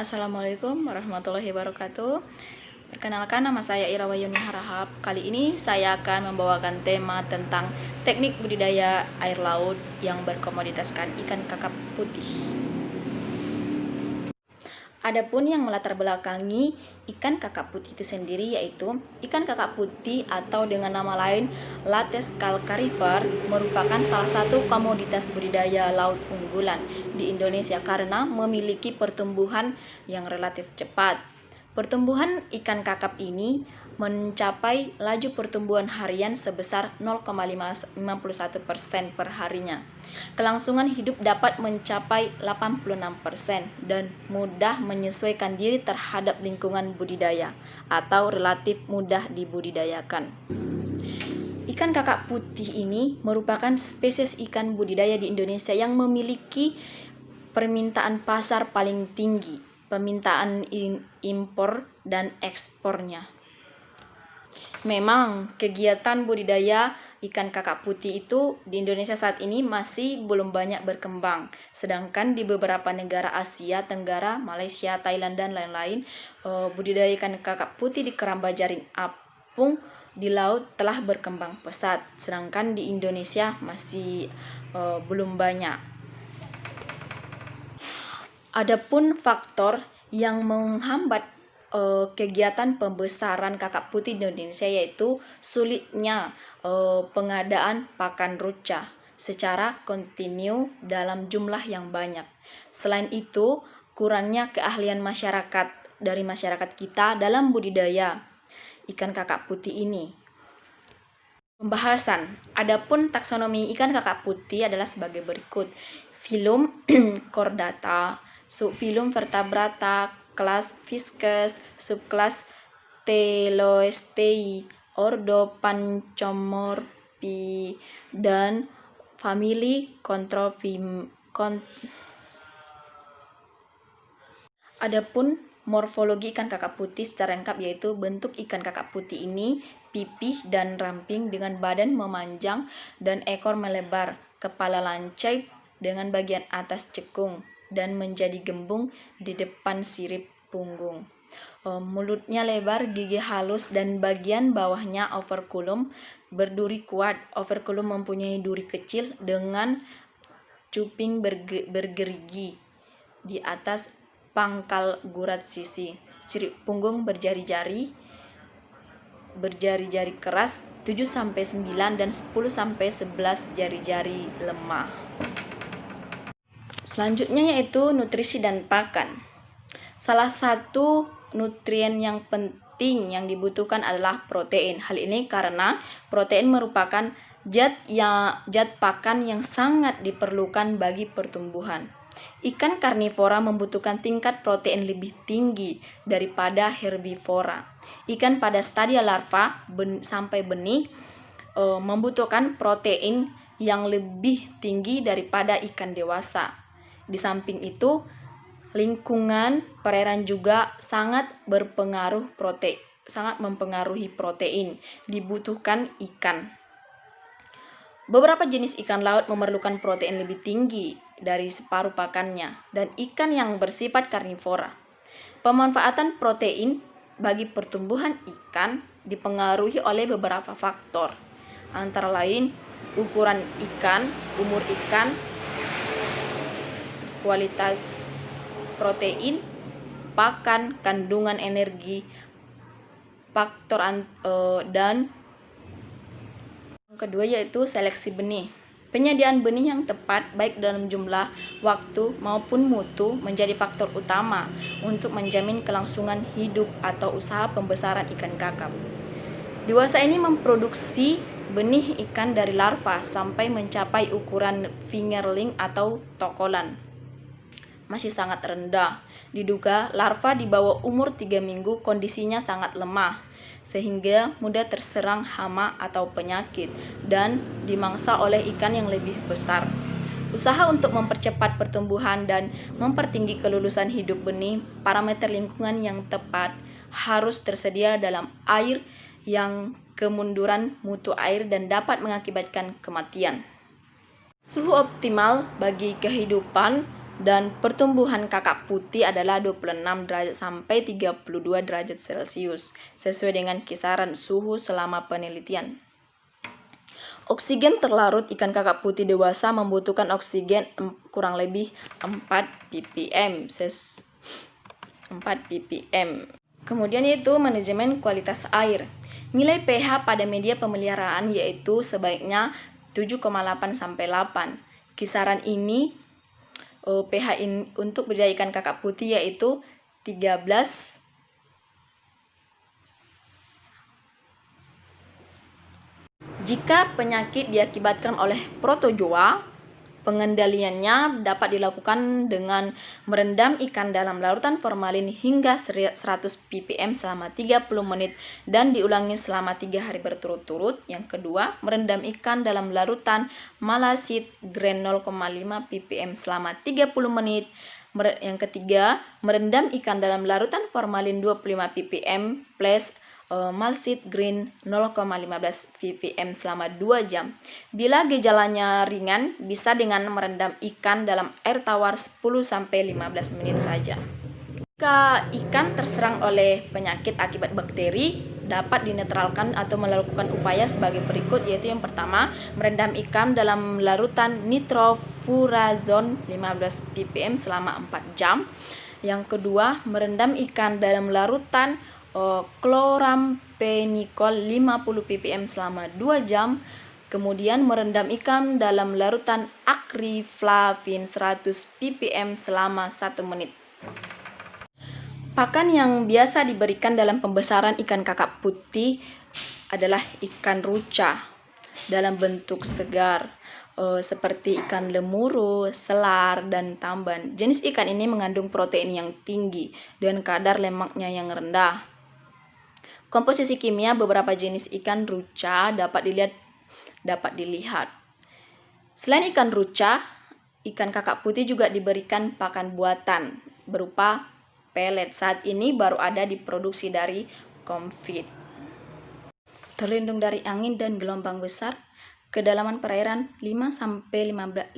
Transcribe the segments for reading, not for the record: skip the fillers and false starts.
Assalamualaikum warahmatullahi wabarakatuh. Perkenalkan, nama saya Ira Wayuni Harahap. Kali ini saya akan membawakan tema tentang teknik budidaya air laut yang berkomoditaskan ikan kakap putih. Adapun yang melatar belakangi ikan kakap putih itu sendiri yaitu ikan kakap putih atau dengan nama lain Lates calcarifer merupakan salah satu komoditas budidaya laut unggulan di Indonesia karena memiliki pertumbuhan yang relatif cepat. Pertumbuhan ikan kakap ini mencapai laju pertumbuhan harian sebesar 0,51% per harinya. Kelangsungan hidup dapat mencapai 86% dan mudah menyesuaikan diri terhadap lingkungan budidaya atau relatif mudah dibudidayakan. Ikan kakap putih ini merupakan spesies ikan budidaya di Indonesia yang memiliki permintaan pasar paling tinggi, permintaan impor dan ekspornya. Memang kegiatan budidaya ikan kakap putih itu di Indonesia saat ini masih belum banyak berkembang. Sedangkan di beberapa negara Asia Tenggara, Malaysia, Thailand, dan lain-lain, budidaya ikan kakap putih di keramba jaring apung di laut telah berkembang pesat. Sedangkan di Indonesia masih belum banyak. Adapun faktor yang menghambat kegiatan pembesaran kakap putih di Indonesia yaitu sulitnya pengadaan pakan ruca secara kontinu dalam jumlah yang banyak. Selain itu, kurangnya keahlian dari masyarakat kita dalam budidaya ikan kakap putih ini. Pembahasan. Adapun taksonomi ikan kakap putih adalah sebagai berikut. Filum Chordata, subfilum Vertebrata, kelas Fisces, subkelas Teleostei, ordo Pancomorphi, dan famili Adapun morfologi ikan kakap putih secara lengkap yaitu bentuk ikan kakap putih ini pipih dan ramping dengan badan memanjang dan ekor melebar, kepala lancip dengan bagian atas cekung dan menjadi gembung di depan sirip punggung. Mulutnya lebar, gigi halus, dan bagian bawahnya operculum berduri kuat. Operculum mempunyai duri kecil dengan cuping bergerigi di atas pangkal gurat sisi. Sirip punggung berjari-jari keras 7-9 dan 10-11 jari-jari lemah. Selanjutnya yaitu nutrisi dan pakan. Salah satu nutrien yang penting yang dibutuhkan adalah protein. Hal ini karena protein merupakan zat pakan yang sangat diperlukan bagi pertumbuhan. Ikan karnivora membutuhkan tingkat protein lebih tinggi daripada herbivora. Ikan pada stadia larva sampai benih membutuhkan protein yang lebih tinggi daripada ikan dewasa. Di samping itu, lingkungan perairan juga sangat mempengaruhi protein dibutuhkan ikan. Beberapa jenis ikan laut memerlukan protein lebih tinggi dari separuh pakannya dan ikan yang bersifat karnivora. Pemanfaatan protein bagi pertumbuhan ikan dipengaruhi oleh beberapa faktor, antara lain ukuran ikan, umur ikan, kualitas protein, pakan, kandungan energi, faktor dan yang kedua yaitu seleksi benih. Penyediaan benih yang tepat baik dalam jumlah, waktu maupun mutu menjadi faktor utama untuk menjamin kelangsungan hidup atau usaha pembesaran ikan kakap. Dewasa ini memproduksi benih ikan dari larva sampai mencapai ukuran fingerling atau tokolan. Masih sangat rendah. Diduga larva di bawah umur 3 minggu kondisinya sangat lemah, sehingga mudah terserang hama atau penyakit dan dimangsa oleh ikan yang lebih besar. Usaha untuk mempercepat pertumbuhan dan mempertinggi kelulusan hidup benih, parameter lingkungan yang tepat harus tersedia dalam air yang kemunduran mutu air dan dapat mengakibatkan kematian. Suhu optimal bagi kehidupan dan pertumbuhan kakap putih adalah 26 derajat sampai 32 derajat Celcius sesuai dengan kisaran suhu selama penelitian. Oksigen terlarut ikan kakap putih dewasa membutuhkan oksigen kurang lebih 4 ppm. 4 ppm. Kemudian yaitu manajemen kualitas air. Nilai pH pada media pemeliharaan yaitu sebaiknya 7,8 sampai 8. Kisaran ini pH untuk budidaya ikan kakap putih yaitu 13. Jika penyakit diakibatkan oleh protozoa, pengendaliannya dapat dilakukan dengan merendam ikan dalam larutan formalin hingga 100 ppm selama 30 menit dan diulangi selama 3 hari berturut-turut. Yang kedua, merendam ikan dalam larutan malasid grain 0,5 ppm selama 30 menit. Yang ketiga, merendam ikan dalam larutan formalin 25 ppm plus malsid green 0,15 ppm selama 2 jam. Bila gejalanya ringan, bisa dengan merendam ikan dalam air tawar 10-15 menit saja. Jika ikan terserang oleh penyakit akibat bakteri, dapat dinetralkan atau melakukan upaya sebagai berikut, yaitu yang pertama, merendam ikan dalam larutan nitrofurazon 15 ppm selama 4 jam. Yang kedua, merendam ikan dalam larutan klorampenikol 50 ppm selama 2 jam. Kemudian merendam ikan dalam larutan akriflavin 100 ppm selama 1 menit. Pakan yang biasa diberikan dalam pembesaran ikan kakap putih adalah ikan ruca dalam bentuk segar seperti ikan lemuru, selar, dan tamban. Jenis ikan ini mengandung protein yang tinggi dan kadar lemaknya yang rendah. Komposisi kimia beberapa jenis ikan ruca dapat dilihat. Selain ikan ruca, ikan kakap putih juga diberikan pakan buatan berupa pelet. Saat ini baru ada diproduksi dari Comfit. Terlindung dari angin dan gelombang besar, kedalaman perairan 5-15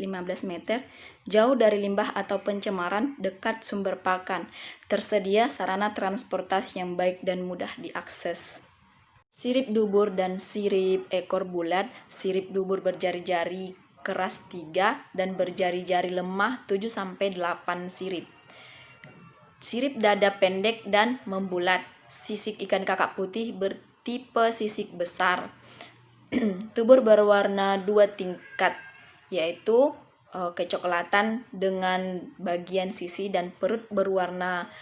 meter, jauh dari limbah atau pencemaran, dekat sumber pakan, tersedia sarana transportasi yang baik dan mudah diakses. Sirip dubur dan sirip ekor bulat, sirip dubur berjari-jari keras 3 dan berjari-jari lemah 7-8 sirip. Sirip dada pendek dan membulat. Sisik ikan kakap putih bertipe sisik besar. Tubur berwarna 2 tingkat, yaitu kecoklatan dengan bagian sisi dan perut berwarna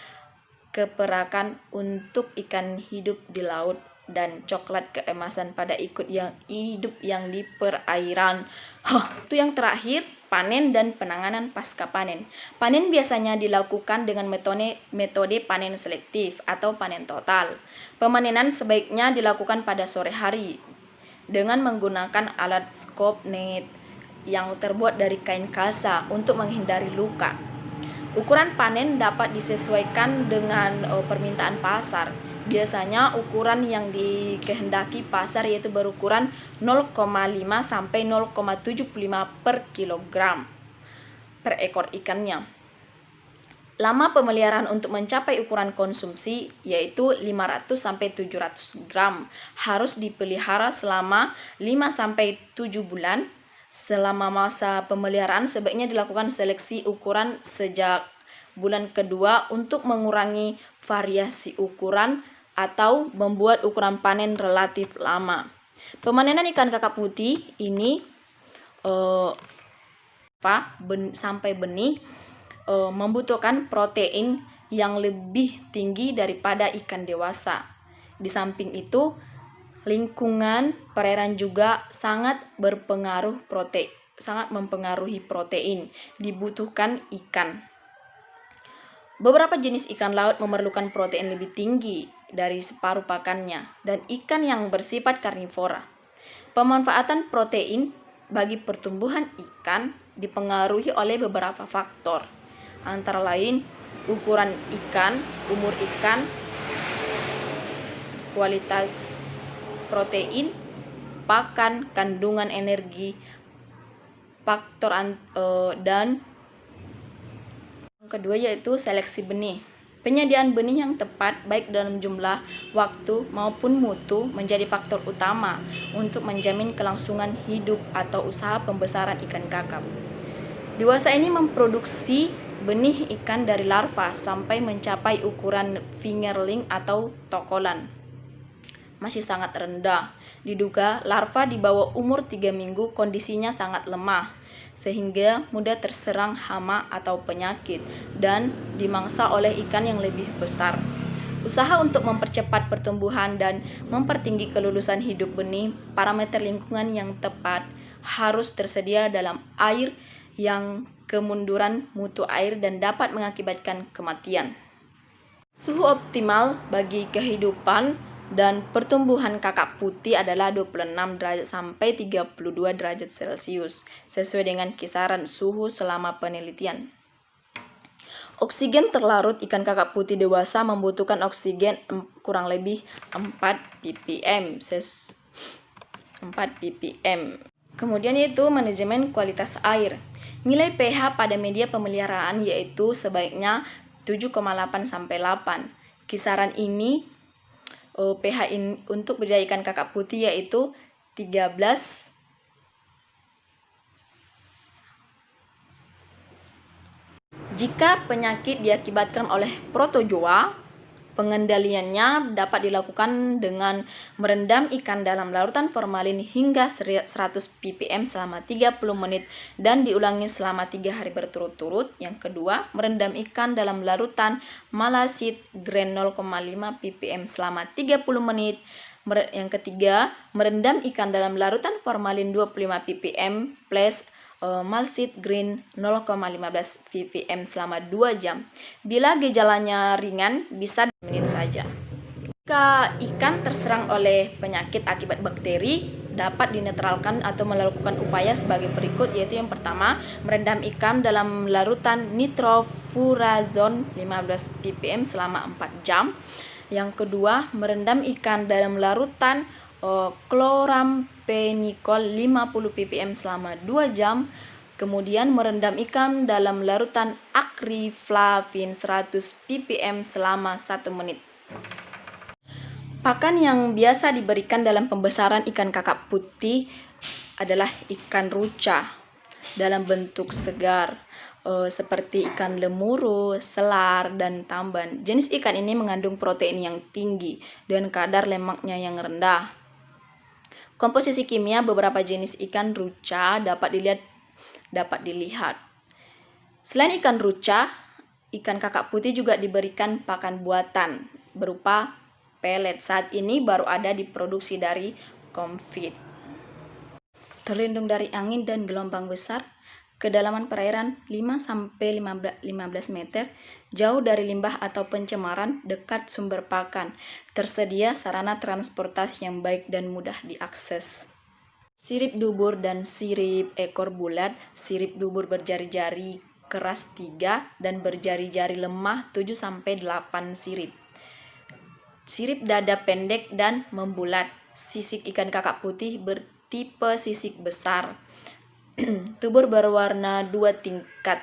keperakan untuk ikan hidup di laut dan coklat keemasan pada hidup yang di perairan. Itu yang terakhir, panen dan penanganan pasca panen. Panen biasanya dilakukan dengan metode panen selektif atau panen total. Pemanenan sebaiknya dilakukan pada sore hari dengan menggunakan alat scope net yang terbuat dari kain kasa untuk menghindari luka. Ukuran panen dapat disesuaikan dengan permintaan pasar. Biasanya ukuran yang dikehendaki pasar yaitu berukuran 0,5 sampai 0,75 per kilogram per ekor ikannya. Lama pemeliharaan untuk mencapai ukuran konsumsi yaitu 500 sampai 700 gram. Harus dipelihara selama 5 sampai 7 bulan. Selama masa pemeliharaan sebaiknya dilakukan seleksi ukuran sejak bulan kedua untuk mengurangi variasi ukuran atau membuat ukuran panen relatif lama. Pemanenan ikan kakap putih ini sampai benih membutuhkan protein yang lebih tinggi daripada ikan dewasa. Di samping itu, lingkungan perairan juga sangat mempengaruhi protein dibutuhkan ikan. Beberapa jenis ikan laut memerlukan protein lebih tinggi dari separuh pakannya dan ikan yang bersifat karnivora. Pemanfaatan protein bagi pertumbuhan ikan dipengaruhi oleh beberapa faktor, antara lain ukuran ikan, umur ikan, kualitas protein, pakan, kandungan energi, faktor dan Kedua yaitu seleksi benih. Penyediaan benih yang tepat baik dalam jumlah, waktu, maupun mutu menjadi faktor utama untuk menjamin kelangsungan hidup atau usaha pembesaran ikan kakap. Dewasa ini memproduksi benih ikan dari larva sampai mencapai ukuran fingerling atau tokolan. Masih sangat rendah. Diduga larva di bawah umur 3 minggu kondisinya sangat lemah, sehingga mudah terserang hama atau penyakit dan dimangsa oleh ikan yang lebih besar. Usaha untuk mempercepat pertumbuhan dan mempertinggi kelulusan hidup benih, parameter lingkungan yang tepat harus tersedia dalam air yang kemunduran mutu air dan dapat mengakibatkan kematian. Suhu optimal bagi kehidupan dan pertumbuhan kakap putih adalah 26 derajat sampai 32 derajat Celcius, sesuai dengan kisaran suhu selama penelitian. Oksigen terlarut ikan kakap putih dewasa membutuhkan oksigen kurang lebih 4 ppm. Kemudian yaitu manajemen kualitas air. Nilai pH pada media pemeliharaan yaitu sebaiknya 7,8 sampai 8. Kisaran ini pH ini untuk budidaya ikan kakap putih yaitu 13. Jika penyakit diakibatkan oleh protozoa, pengendaliannya dapat dilakukan dengan merendam ikan dalam larutan formalin hingga 100 ppm selama 30 menit dan diulangi selama 3 hari berturut-turut. Yang kedua, merendam ikan dalam larutan malasid grain 0,5 ppm selama 30 menit. Yang ketiga, merendam ikan dalam larutan formalin 25 ppm plus malsid green 0,15 ppm selama 2 jam. Bila gejalanya ringan, bisa menit saja. Jika ikan terserang oleh penyakit akibat bakteri, dapat dinetralkan atau melakukan upaya sebagai berikut, yaitu yang pertama, merendam ikan dalam larutan nitrofurazon 15 ppm selama 4 jam. Yang kedua, merendam ikan dalam larutan klorampenikol 50 ppm selama 2 jam. Kemudian merendam ikan dalam larutan akriflavin 100 ppm selama 1 menit. Pakan yang biasa diberikan dalam pembesaran ikan kakap putih adalah ikan ruca dalam bentuk segar, seperti ikan lemuru, selar, dan tamban. Jenis ikan ini mengandung protein yang tinggi dan kadar lemaknya yang rendah. Komposisi kimia beberapa jenis ikan ruca dapat dilihat. Selain ikan ruca, ikan kakap putih juga diberikan pakan buatan berupa pelet. Saat ini baru ada diproduksi dari Comfit. Terlindung dari angin dan gelombang besar, kedalaman perairan 5-15 meter, jauh dari limbah atau pencemaran, dekat sumber pakan, tersedia sarana transportasi yang baik dan mudah diakses. Sirip dubur dan sirip ekor bulat, sirip dubur berjari-jari keras 3 dan berjari-jari lemah 7-8 sirip. Sirip dada pendek dan membulat. Sisik ikan kakap putih bertipe sisik besar. Tubur berwarna 2 tingkat,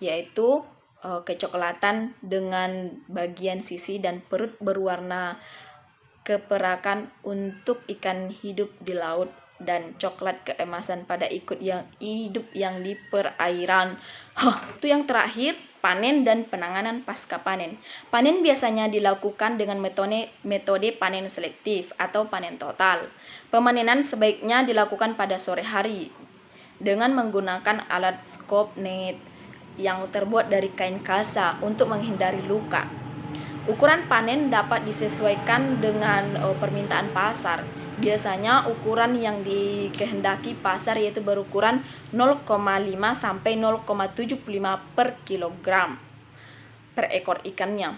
yaitu kecoklatan dengan bagian sisi dan perut berwarna keperakan untuk ikan hidup di laut dan coklat keemasan pada hidup yang di perairan. Itu yang terakhir, panen dan penanganan pasca panen. Panen biasanya dilakukan dengan metode panen selektif atau panen total. Pemanenan sebaiknya dilakukan pada sore hari dengan menggunakan alat scope net yang terbuat dari kain kasa untuk menghindari luka. Ukuran panen dapat disesuaikan dengan permintaan pasar. Biasanya ukuran yang dikehendaki pasar yaitu berukuran 0,5 sampai 0,75 per kilogram per ekor ikannya.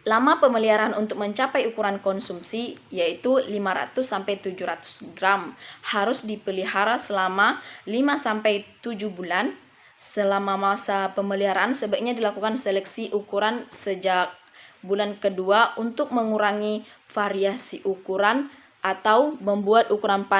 Lama pemeliharaan untuk mencapai ukuran konsumsi yaitu 500 sampai 700 gram. Harus dipelihara selama 5 sampai 7 bulan. Selama masa pemeliharaan sebaiknya dilakukan seleksi ukuran sejak bulan kedua untuk mengurangi variasi ukuran atau membuat ukuran panen